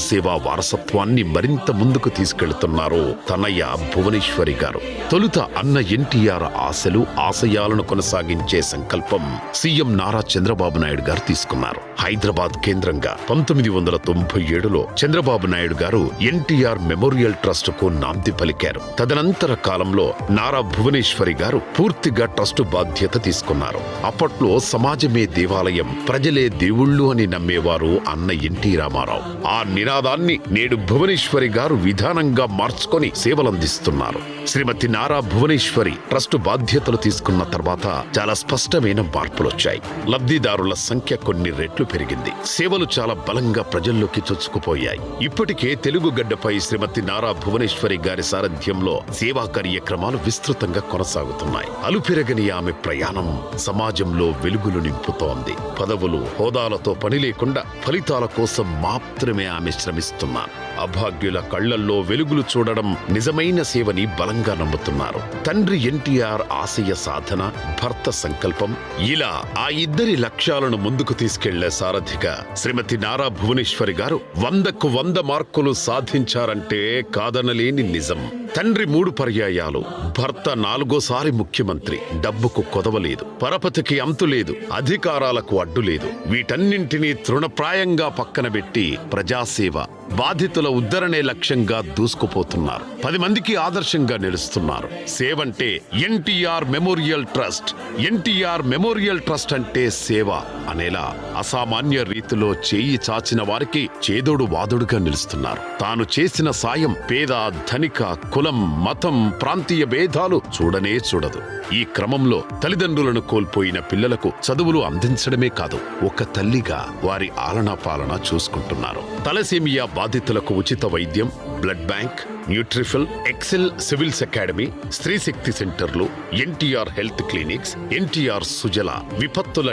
సేవా వారసత్వాన్ని మరింత ముందుకు తీసుకెళ్తున్నారు తనయ్య భువనేశ్వరి గారు. తొలుత అన్న ఎన్టీఆర్ ఆశలు ఆశయాలను కొనసాగించే సంకల్పం సీఎం నారా చంద్రబాబు నాయుడు గారు తీసుకున్నారు. హైదరాబాద్ కేంద్రంగా 1997లో చంద్రబాబు నాయుడు గారు ఎన్టీఆర్ మెమోరియల్ ట్రస్ట్ కు నాంది పలికారు. తదనంతర కాలంలో నారా భువనేశ్వరి గారు పూర్తిగా ట్రస్టు బాధ్యత తీసుకున్నారు. అప్పట్లో సమాజమే దేవాలయం, ప్రజలే దేవుళ్ళు అని నమ్మేవారు అన్న ఎన్టీ రామారావు. ఆ నినాదాన్ని నేడు భువనేశ్వరి గారు విధానంగా మార్చుకొని సేవలందిస్తున్నారు. శ్రీమతి నారా భువనేశ్వరి ట్రస్టు బాధ్యతలు తీసుకున్న తర్వాత చాలా స్పష్టమైన మార్పులొచ్చాయి. లబ్ధిదారుల సంఖ్య కొన్ని రెట్లు పెరిగింది. సేవలు చాలా బలంగా ప్రజల్లోకి చొచ్చుకుపోయాయి. ఇప్పటికే తెలుగు గడ్డపై శ్రీమతి నారా భువనేశ్వరి గారి సారథ్యంలో సేవా కార్యక్రమాలు విస్తృతంగా కొనసాగుతున్నాయి. అలుపెరగని ఆమె ప్రయాణం సమాజంలో వెలుగులు నింపుతోంది. పదవులు, హోదాలతో పని లేకుండా ఫలితాల కోసం మాత్రమే ఆమె శ్రమిస్తున్నారు. అభాగ్యుల కళ్లల్లో వెలుగులు చూడడం నిజమైన సేవని బలంగా నమ్ముతున్నారు. తండ్రి ఎన్టీఆర్ ఆశయ సాధన, భర్త సంకల్పం, ఇలా ఆ ఇద్దరి లక్ష్యాలను ముందుకు తీసుకెళ్లే సారథిగా శ్రీమతి నారా భువనేశ్వరి గారు 100కు 100 మార్కులు సాధించారంటే కాదనలేని నిజం. తండ్రి 3 పర్యాయాలు, భర్త 4వ ముఖ్యమంత్రి. డబ్బుకు కొదవలేదు, పరపతికి అంతులేదు, అధికారాలకు అడ్డులేదు. వీటన్నింటినీ తృణప్రాయంగా పక్కన పెట్టి ప్రజాసేవ, బాధితుల ఉద్ధరణే లక్ష్యంగా దూసుకుపోతున్నారు. 10 మందికి ఆదర్శంగా నిలుస్తున్నారు. సేవంటే NTR memorial trust, NTR memorial trust అంటే సేవ అనేలా అసామాన్య రీతిలో చేయి చాచిన వారికి చేదోడు వాదుడుగా నిలుస్తున్నారు. తాను చేసిన సాయం పేద, ధనిక, కులం, మతం, ప్రాంతీయ భేదాలు చూడనే చూడదు. ఈ క్రమంలో తల్లిదండ్రులను కోల్పోయిన పిల్లలకు చదువులు అందించడమే కాదు, ఒక తల్లిగా వారి ఆలనా పాలన చూసుకుంటున్నారు. తలసేమియా బాధితులకు ఉచిత వైద్యం, బ్లడ్ బ్యాంక్, న్యూట్రిఫిల్, ఎక్సెల్ సివిల్స్ అకాడమీ, స్త్రీ శక్తి సెంటర్లు, NTR health clinics, NTR Sujala, విపత్తుల